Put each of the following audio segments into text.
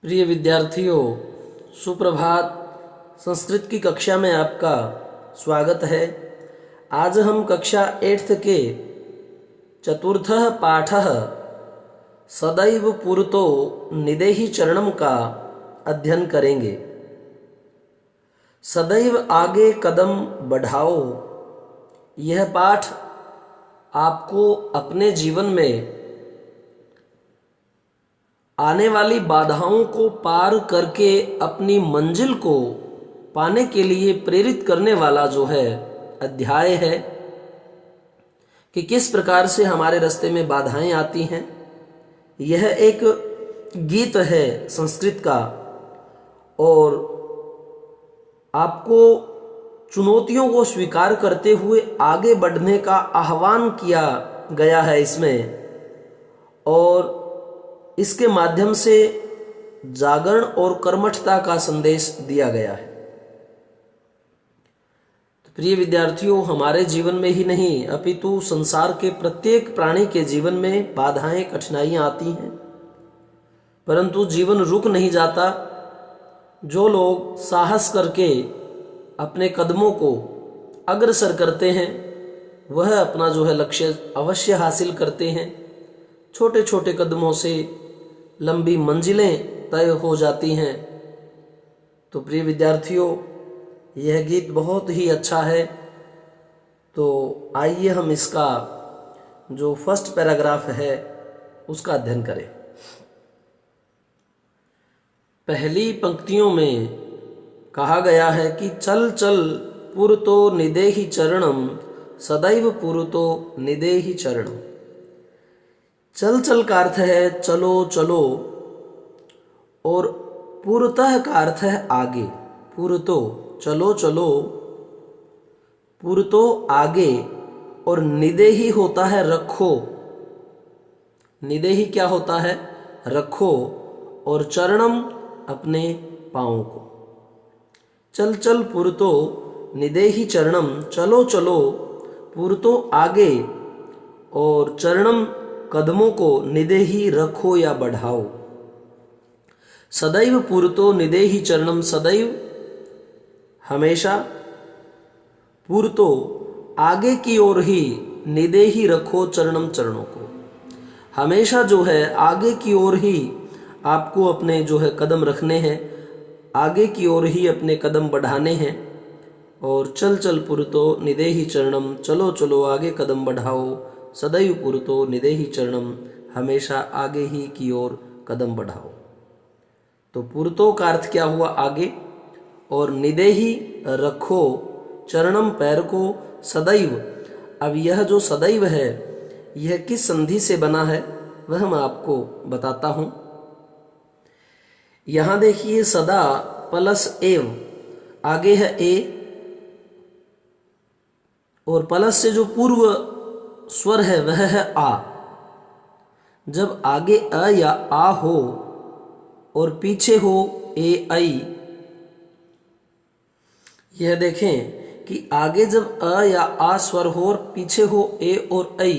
प्रिय विद्यार्थियों, सुप्रभात। संस्कृत की कक्षा में आपका स्वागत है। आज हम कक्षा 8th के चतुर्थः पाठः सदैव पुरतो निदेहि चरणम का अध्ययन करेंगे। सदैव आगे कदम बढ़ाओ, यह पाठ आपको अपने जीवन में आने वाली बाधाओं को पार करके अपनी मंजिल को पाने के लिए प्रेरित करने वाला जो है अध्याय है कि किस प्रकार से हमारे रास्ते में बाधाएं आती हैं। यह एक गीत है संस्कृत का और आपको चुनौतियों को स्वीकार करते हुए आगे बढ़ने का आह्वान किया गया है इसमें, और इसके माध्यम से जागरण और कर्मठता का संदेश दिया गया है। तो प्रिय विद्यार्थियों, हमारे जीवन में ही नहीं अपितु संसार के प्रत्येक प्राणी के जीवन में बाधाएं, कठिनाइयां आती हैं, परंतु जीवन रुक नहीं जाता। जो लोग साहस करके अपने कदमों को अग्रसर करते हैं वह अपना जो है लक्ष्य अवश्य हासिल करते हैं। छोटे छोटे कदमों से लंबी मंजिलें तय हो जाती हैं। तो प्रिय विद्यार्थियों, यह गीत बहुत ही अच्छा है। तो आइए हम इसका जो फर्स्ट पैराग्राफ है उसका अध्ययन करें। पहली पंक्तियों में कहा गया है कि चल चल पुरतो निदेहि चरणम, सदैव पुरतो निदेहि चरणम। चल चल का अर्थ है चलो चलो, और पुरतः का अर्थ है आगे। पुरतो चलो चलो, पुरतो आगे, और निदेहि होता है रखो। निदेहि क्या होता है? रखो। और चरणम अपने पांव को। चल चल पुरतो निदेहि चरणम, चलो चलो, पुरतो आगे, और चरणम कदमों को, निदेहि रखो या बढ़ाओ। सदैव पुरतो निदेहि चरणम, सदैव हमेशा, पुरतो आगे की ओर ही, निदेहि रखो चरणम चरणों को। हमेशा जो है आगे की ओर ही आपको अपने जो है कदम रखने हैं, आगे की ओर ही अपने कदम बढ़ाने हैं। और चल चल पुरतो निदेहि चरणम, चलो चलो आगे कदम बढ़ाओ। सदैव पुरतो निदेहि चरणम, हमेशा आगे ही की ओर कदम बढ़ाओ। तो पुरतो का अर्थ क्या हुआ? आगे, और निदेहि रखो चरणम पैर को, सदैव। अब यह जो सदैव है यह किस संधि से बना है वह मैं आपको बताता हूं। यहां देखिए, सदा प्लस एव, आगे है ए, और प्लस से जो पूर्व स्वर है वह है आ। जब आगे अ या आ हो और पीछे हो ए आई, यह देखें कि आगे जब अ या आ स्वर हो और पीछे हो ए और ऐ,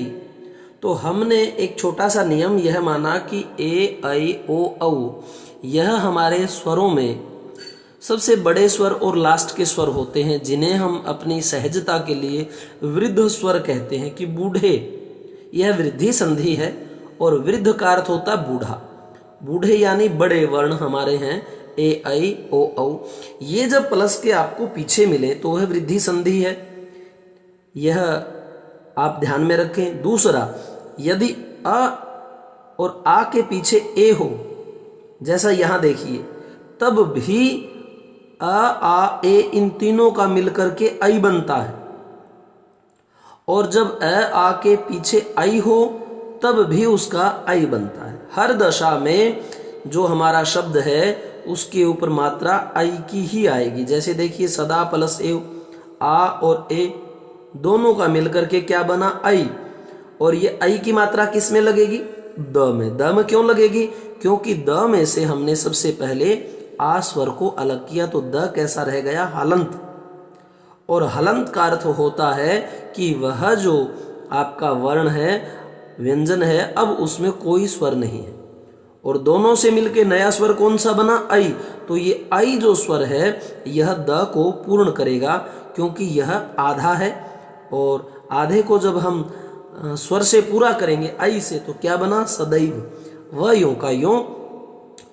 तो हमने एक छोटा सा नियम यह माना कि ए ऐ ओ औ यह हमारे स्वरों में सबसे बड़े स्वर और लास्ट के स्वर होते हैं, जिन्हें हम अपनी सहजता के लिए वृद्ध स्वर कहते हैं कि बूढ़े। यह वृद्धि संधि है, और वृद्ध का अर्थ होता है बूढ़ा। बूढ़े यानी बड़े वर्ण हमारे हैं ए ऐ ओ औ। ये जब प्लस के आपको पीछे मिले तो वह वृद्धि संधि है, यह आप ध्यान में रखें। दूसरा, यदि अ और आ के पीछे ए हो, जैसा यहां देखिए, तब भी अ आ ए इन तीनों का मिलकर के आई बनता है। और जब अ आ के पीछे आई हो तब भी उसका आई बनता है। हर दशा में जो हमारा शब्द है उसके ऊपर मात्रा आई की ही आएगी। जैसे देखिए, सदा प्लस एव, आ और ए दोनों का मिलकर के क्या बना? आई। और ये आई की मात्रा किस में लगेगी? द में। द में क्यों लगेगी? क्योंकि द में से हमने सबसे पहले आ स्वर को अलग किया, तो द कैसा रह गया? हलंत। और हलंत का अर्थ होता है कि वह जो आपका वर्ण है, व्यंजन है, अब उसमें कोई स्वर नहीं है। और दोनों से मिलके नया स्वर कौन सा बना, ऐ। तो ये ऐ जो स्वर है यह द को पूर्ण करेगा, क्योंकि यह आधा है, और आधे को जब हम स्वर से पूरा करेंगे ऐ से, तो क्या बना, सदैव, व यों का यों।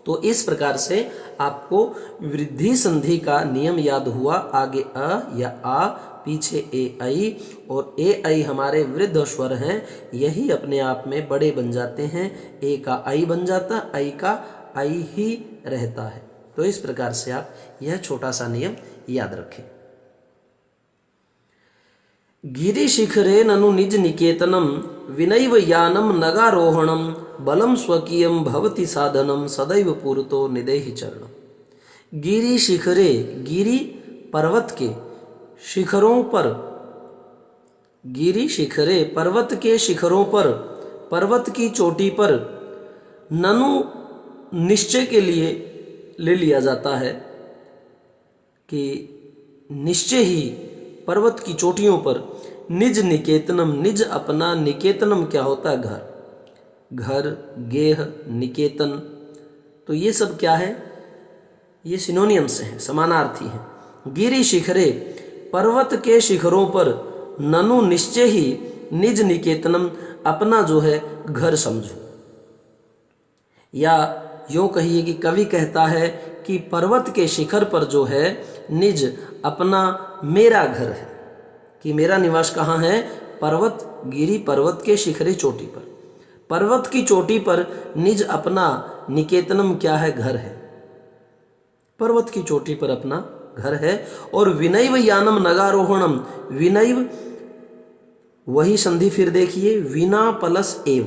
तो इस प्रकार से आपको वृद्धि संधि का नियम याद हुआ। आगे अ या आ, पीछे ए ऐ, और ए ऐ हमारे वृद्ध स्वर हैं, यही अपने आप में बड़े बन जाते हैं। ए का ऐ बन जाता, ऐ का ऐ ही रहता है। तो इस प्रकार से आप यह छोटा सा नियम याद रखें। गिरि शिखरे ननु निज निकेतनम विनैव यानम नगारोहणम बलम स्वकीयम भवति साधनम सदैव पुरतो निदेहि चरणम। गिरि शिखरे, गिरि पर्वत के शिखरों पर, गिरि शिखरे पर्वत के शिखरों पर, पर्वत की चोटी पर, ननु निश्चय के लिए ले लिया जाता है कि निश्चय ही पर्वत की चोटियों पर, निज निकेतनम, निज अपना, निकेतनम क्या होता है, घर, घर, गेह, निकेतन, तो ये सब क्या है, ये सिनोनियम्स हैं, समानार्थी हैं। गिरि शिखरे, पर्वत के शिखरों पर, ननु निश्चय ही, निज निकेतनम, अपना जो है घर समझो। या यूं कहिए कि कवि कहता है कि पर्वत के शिखर पर जो है निज अपना, मेरा घर है, कि मेरा निवास कहाँ है, पर्वत, गिरि पर्वत के शिखरे चोटी पर, पर्वत की चोटी पर निज अपना, निकेतनम क्या है, घर है, पर्वत की चोटी पर अपना घर है। और विनैव यानम नगारोहणम, विनैव वही संधि फिर देखिए, विना प्लस एव,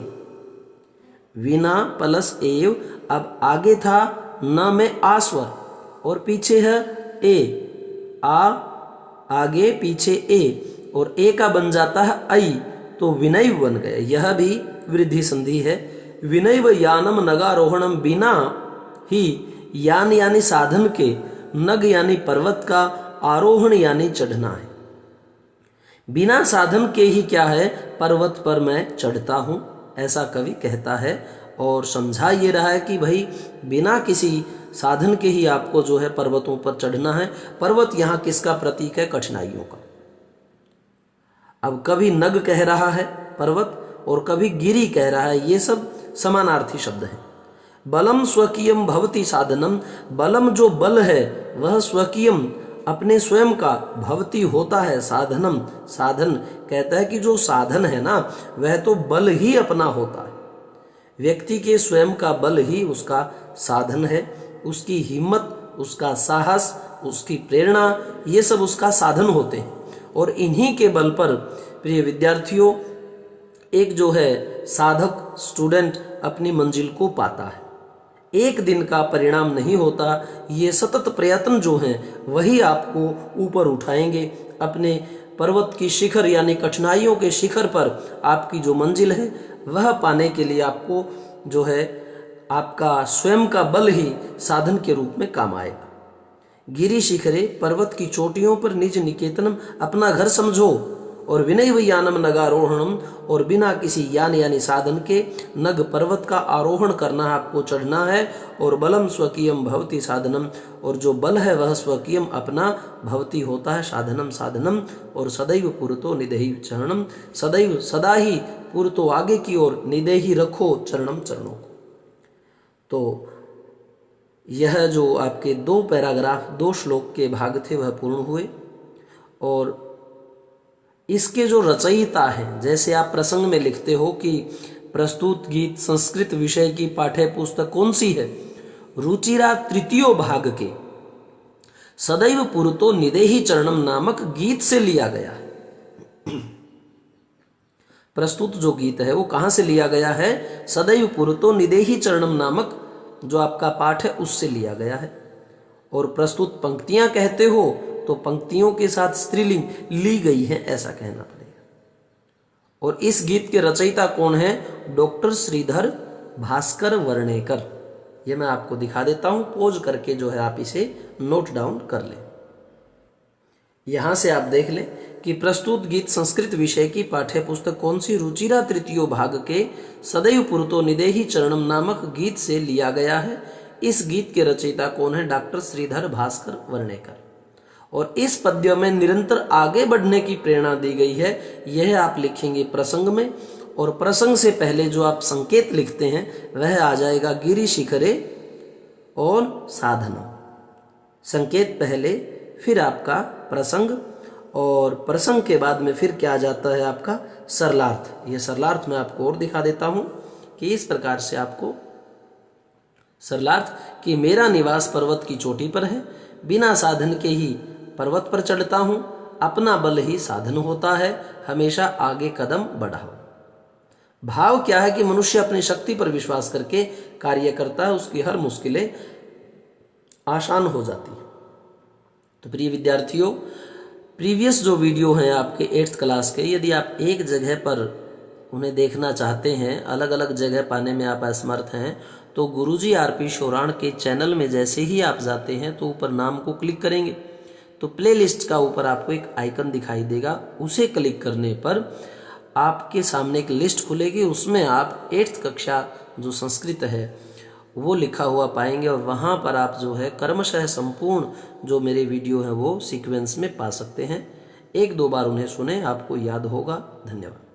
विना प्लस एव। अब आगे था न में आ स्वर और पीछे है ए, आ आगे पीछे ए, और ए का बन जाता है ऐ, तो विनैव बन गया, यह भी वृद्धि संधि है। विनैव यानम नगारोहणम, बिना ही, यान यानी साधन के, नग यानी पर्वत का, आरोहण यानी चढ़ना है। बिना साधन के ही क्या है, पर्वत पर मैं चढ़ता हूं, ऐसा कवि कहता है। और समझा ये रहा है कि भाई बिना किसी साधन के ही आपको जो है पर्वतों पर चढ़ना है। पर्वत यहाँ किसका प्रतीक है, कठिनाइयों का। अब कभी नग कह रहा है पर्वत, और कभी गिरि कह रहा है, ये सब समानार्थी शब्द हैं। बलम स्वकीयम भवति साधनम, बलम जो बल है वह स्वकीयम अपने स्वयं का, भवति होता है, साधनम साधन, कहता है कि जो साधन है ना वह तो बल ही अपना होता है, व्यक्ति के स्वयं का बल ही उसका साधन है, उसकी हिम्मत, उसका साहस, उसकी प्रेरणा, ये सब उसका साधन होते हैं। और इन्हीं के बल पर प्रिय विद्यार्थियों एक जो है साधक स्टूडेंट अपनी मंजिल को पाता है। एक दिन का परिणाम नहीं होता, ये सतत प्रयत्न जो हैं वही आपको ऊपर उठाएंगे। अपने पर्वत की शिखर यानी कठिनाइयों के शिखर पर आपकी जो मंजिल है वह पाने के लिए आपको जो है आपका स्वयं का बल ही साधन के रूप में काम आएगा। गिरि शिखरे, पर्वत की चोटियों पर, निज निकेतनम, अपना घर समझो। और विनैव यानम नगारोहणम, और बिना किसी यान यानी साधन के, नग पर्वत का आरोहण करना है, आपको चढ़ना है। और बलम स्वकीयम भवति साधनम, और जो बल है वह स्वकीयम अपना, भवति होता है, साधनम साधनम। और सदैव पुरतो निदेहि चरणम, सदैव सदा ही पुरतो आगे की ओर, निदेहि रखो चरणम चरणों को। तो यह जो आपके दो पैराग्राफ, दो श्लोक के भाग थे वह पूर्ण हुए। और इसके जो रचयिता हैं, जैसे आप प्रसंग में लिखते हो कि प्रस्तुत गीत संस्कृत विषय की पाठ्य पुस्तक कौन सी है, रुचिरा तृतीय भाग के सदैव पुरतो निदेहि चरणम नामक गीत से लिया गया है। प्रस्तुत जो गीत है वो कहां से लिया गया है, सदैव पुरतो निदेहि चरणम नामक जो आपका पाठ है उससे लिया गया है। और प्रस्तुत पंक्तियां कहते हो तो पंक्तियों के साथ स्त्रीलिंग ली गई है, ऐसा कहना पड़ेगा। और इस गीत के रचयिता कौन है, डॉक्टर श्रीधर भास्कर वर्णेकर। ये मैं आपको दिखा देता हूं, पोज करके जो है आप इसे नोट डाउन कर लें। यहां से आप देख लें कि प्रस्तुत गीत संस्कृत विषय की पाठ्य पुस्तक कौन सी रुचिरा तृतीयो भाग के सदैव पुरतो निदेहि चरणम नामक गीत से लिया गया है। इस गीत के रचयिता कौन है? डॉक्टर श्रीधर भास्कर वर्णेकर। और इस पद्य में निरंतर आगे बढ़ने की प्रेरणा दी गई है, यह आप लिखेंगे प्रसंग में। और प्रसंग से पहले जो आप संकेत लिखते हैं वह आ जाएगा गिरि शिखरे और साधना। संकेत पहले, फिर आपका प्रसंग, और प्रसंग के बाद में फिर क्या आ जाता है आपका सरलार्थ। यह सरलार्थ मैं आपको और दिखा देता हूं कि इस प्रकार से आपको सरलार्थ कि मेरा निवास पर्वत की चोटी पर है, बिना साधन के ही पर्वत पर चढ़ता हूं, अपना बल ही साधन होता है, हमेशा आगे कदम बढ़ाओ। भाव क्या है कि मनुष्य अपनी शक्ति पर विश्वास करके कार्य करता है, उसकी हर मुश्किलें आसान हो जाती है। तो प्रिय विद्यार्थियों, प्रीवियस जो वीडियो हैं आपके 8th क्लास के, यदि आप एक जगह पर उन्हें देखना चाहते हैं, अलग अलग जगह पाने में आप असमर्थ हैं, तो गुरुजी आरपी शोराण के चैनल में जैसे ही आप जाते हैं तो ऊपर नाम को क्लिक करेंगे तो प्लेलिस्ट का ऊपर आपको एक आइकन दिखाई देगा। उसे क्लिक करने पर आपके सामने एक लिस्ट खुलेगी, उसमें आप 8th कक्षा जो संस्कृत है वो लिखा हुआ पाएंगे। और वहाँ पर आप जो है क्रमशः संपूर्ण जो मेरे वीडियो हैं वो सीक्वेंस में पा सकते हैं। 1-2 बार उन्हें सुने, आपको याद होगा। धन्यवाद।